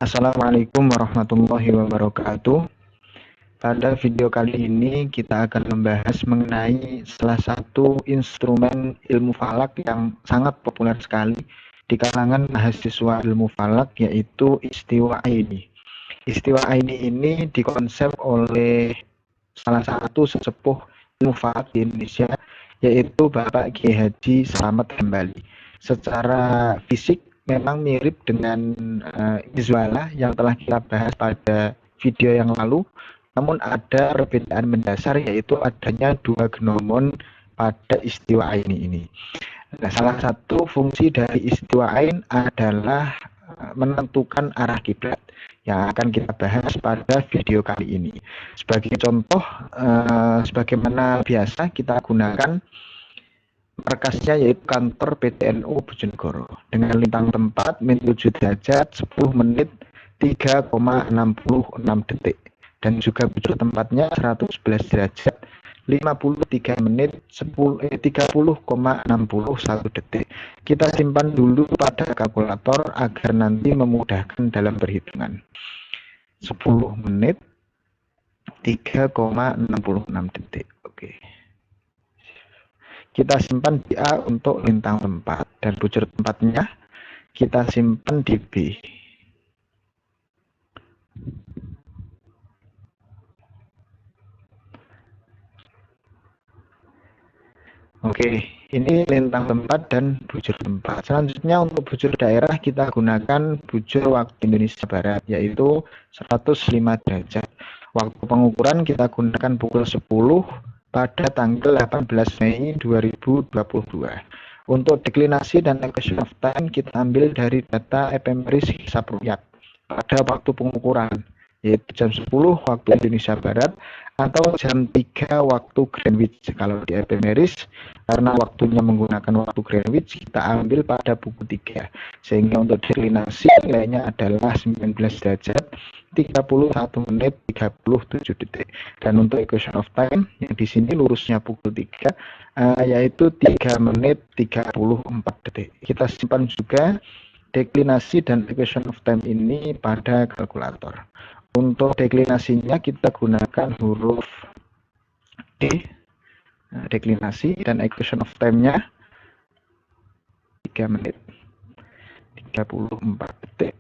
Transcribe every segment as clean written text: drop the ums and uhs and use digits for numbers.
Assalamualaikum warahmatullahi wabarakatuh. Pada video kali ini kita akan membahas mengenai salah satu instrumen ilmu falak yang sangat populer sekali di kalangan mahasiswa ilmu falak, yaitu istiwa Aini. Istiwa Aini ini dikonsep oleh salah satu sesepuh ilmu falak di Indonesia, yaitu Bapak Kiai Haji Slamet Hambali. Secara fisik memang mirip dengan Izwalah yang telah kita bahas pada video yang lalu, namun ada perbedaan mendasar, yaitu adanya dua genomon pada istiwa Aini ini. Nah, salah satu fungsi dari istiwa Ain adalah menentukan arah kiblat yang akan kita bahas pada video kali ini. Sebagai contoh, sebagaimana biasa kita gunakan markasnya yaitu kantor PTNU Bojonegoro dengan lintang tempat min 7 derajat 10 menit 3,66 detik dan juga bujur tempatnya 111 derajat 53 menit 30,61 detik. Kita simpan dulu pada kalkulator agar nanti memudahkan dalam perhitungan. 10 menit 3,66 detik. Oke. Kita simpan di A untuk lintang tempat dan bujur tempatnya kita simpan di B. Oke, ini lintang tempat dan bujur tempat. Selanjutnya untuk bujur daerah kita gunakan bujur waktu Indonesia Barat, yaitu 105 derajat. Waktu pengukuran kita gunakan pukul 10 pada tanggal 18 Mei 2022. Untuk deklinasi dan equation of time kita ambil dari data ephemeris hisab rukyat pada waktu pengukuran, yaitu jam 10 waktu Indonesia Barat atau jam 3 waktu Greenwich kalau di ephemeris, karena waktunya menggunakan waktu Greenwich kita ambil pada pukul 3, sehingga untuk deklinasi nilainya adalah 19 derajat 31 menit 37 detik. Dan untuk equation of time yang di sini lurusnya pukul 3, yaitu 3 menit 34 detik. Kita simpan juga deklinasi dan equation of time ini pada kalkulator. Untuk deklinasinya kita gunakan huruf D, deklinasi, dan equation of time-nya 3 menit 34 detik.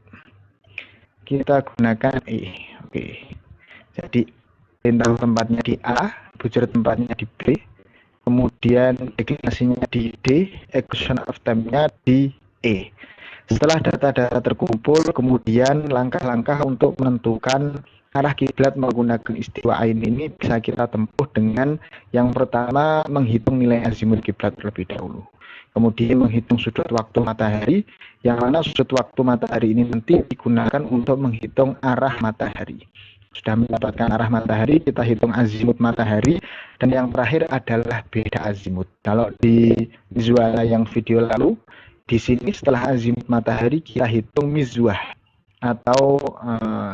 Kita gunakan E. Oke. Jadi lintang tempatnya di A, bujur tempatnya di B, kemudian deklinasinya di D, equation of time-nya di E. Setelah data-data terkumpul, kemudian langkah-langkah untuk menentukan arah kiblat menggunakan istiwa Ain ini bisa kita tempuh dengan yang pertama menghitung nilai azimut kiblat terlebih dahulu. Kemudian menghitung sudut waktu matahari, yang mana sudut waktu matahari ini nanti digunakan untuk menghitung arah matahari. Sudah mendapatkan arah matahari, kita hitung azimut matahari, dan yang terakhir adalah beda azimut. Kalau di visual yang video lalu, di sini setelah azimut matahari kita hitung mizwah atau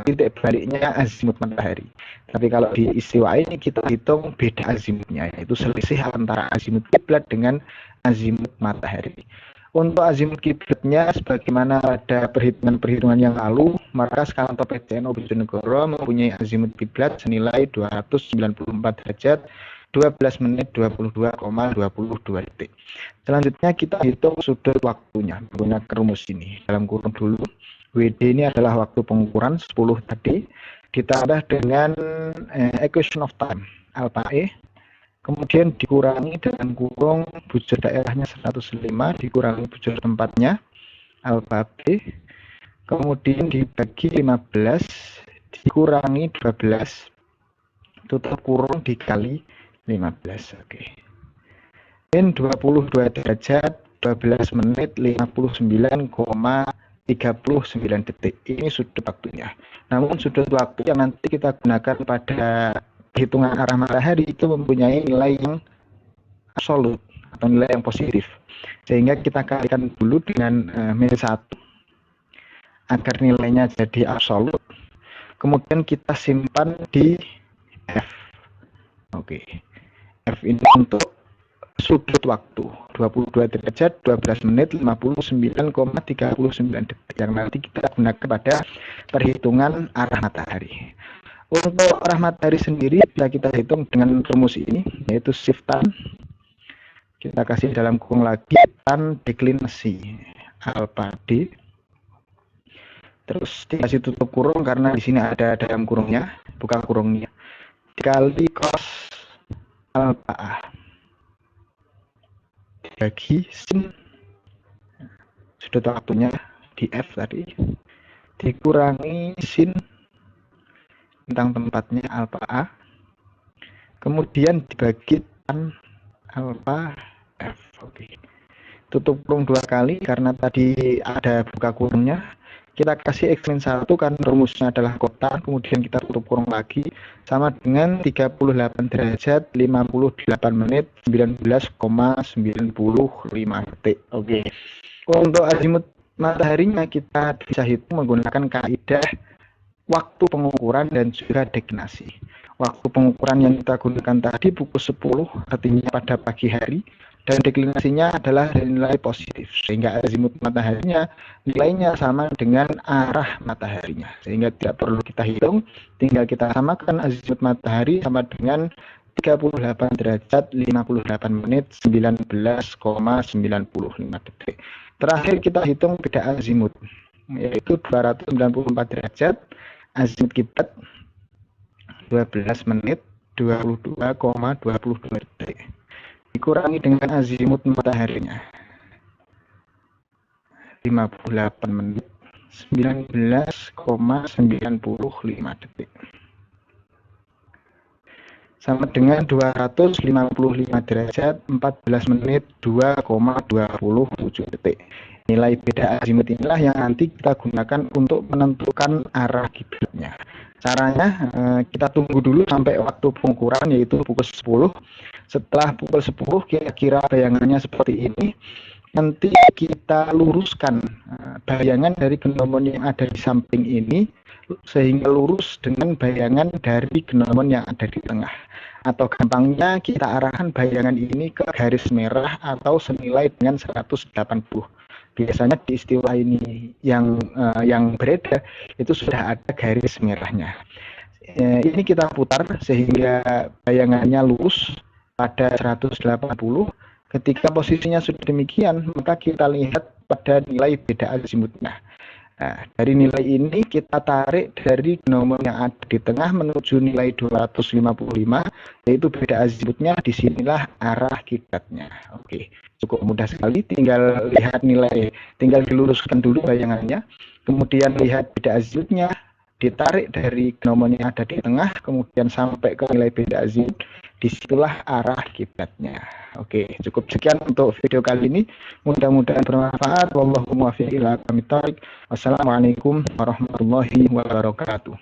titik baliknya azimut matahari. Tapi kalau di istiwa ini kita hitung beda azimutnya, yaitu selisih antara azimut kiblat dengan azimut matahari. Untuk azimut kiblatnya sebagaimana pada perhitungan yang lalu, maka kantor PTNU Bojonegoro mempunyai azimut kiblat senilai 294 derajat 12 menit 22,22 detik. Selanjutnya kita hitung sudut waktunya menggunakan rumus ini. Dalam kurung dulu, WD ini adalah waktu pengukuran 10 tadi, ditambah dengan equation of time, alpha E, kemudian dikurangi dengan kurung bujur daerahnya 105, dikurangi bujur tempatnya, alpha B, kemudian dibagi 15, dikurangi 12, tutup kurung dikali 15. Oke. Min 22 derajat 12 menit 59,39 detik. Ini sudut waktunya. Namun sudut waktu yang nanti kita gunakan pada hitungan arah matahari itu mempunyai nilai yang absolut atau nilai yang positif. Sehingga kita kalikan dulu dengan min 1 agar nilainya jadi absolut. Kemudian kita simpan di F. Oke. F ini untuk sudut waktu 22 derajat 12 menit 59,39 detik yang nanti kita gunakan pada perhitungan arah matahari. Untuk arah matahari sendiri bisa kita hitung dengan rumus ini, yaitu shift tan. Kita kasih dalam kurung lagi tan deklinasi alfa D. Terus dikasih tutup kurung karena di sini ada dalam kurungnya, buka kurungnya. Dikali cos alfa A dibagi sin sudut waktunya di F tadi dikurangi sin tentang tempatnya alfa A, kemudian dibagi tan alfa F. Oke. Tutup kurung 2 kali karena tadi ada buka kurungnya. Kita kasih X-1 kan rumusnya adalah kotan, kemudian kita tutup kurung lagi sama dengan 38 derajat 58 menit 19,95 detik. Oke. Untuk azimut mataharinya kita bisa hitung menggunakan kaidah waktu pengukuran dan juga deklinasi. Waktu pengukuran yang kita gunakan tadi pukul 10, artinya pada pagi hari, dan deklinasinya adalah dari nilai positif, sehingga azimut mataharinya nilainya sama dengan arah mataharinya, sehingga tidak perlu kita hitung, tinggal kita samakan azimut matahari sama dengan 38 derajat 58 menit 19,95 detik. Terakhir kita hitung beda azimut, yaitu 294 derajat, azimut kiblat 12 menit 22,22 detik. Dikurangi dengan azimut mataharinya 58 menit 19,95 detik sama dengan 255 derajat 14 menit 2,27 detik. Nilai beda azimut inilah yang nanti kita gunakan untuk menentukan arah kiblatnya. Caranya kita tunggu dulu sampai waktu pengukuran, yaitu pukul 10. Setelah pukul 10 kira-kira bayangannya seperti ini. Nanti kita luruskan bayangan dari genomon yang ada di samping ini sehingga lurus dengan bayangan dari genomon yang ada di tengah. Atau gampangnya kita arahkan bayangan ini ke garis merah atau senilai dengan 180. Biasanya di istilah ini yang beredar itu sudah ada garis merahnya. Ini kita putar sehingga bayangannya lurus pada 180. Ketika posisinya sudah demikian, maka kita lihat pada nilai beda azimutnya. Nah, dari nilai ini kita tarik dari genomon yang ada di tengah menuju nilai 255, yaitu beda azimutnya, disinilah arah kiblatnya. Oke, cukup mudah sekali, tinggal lihat nilai, tinggal diluruskan dulu bayangannya, kemudian lihat beda azimutnya, ditarik dari genomon yang ada di tengah, kemudian sampai ke nilai beda azimut, disitulah arah kiblatnya. Oke, cukup sekian untuk video kali ini. Mudah-mudahan bermanfaat. Wallahu muwaffiq ila aqwamit thoriq. Wassalamualaikum warahmatullahi wabarakatuh.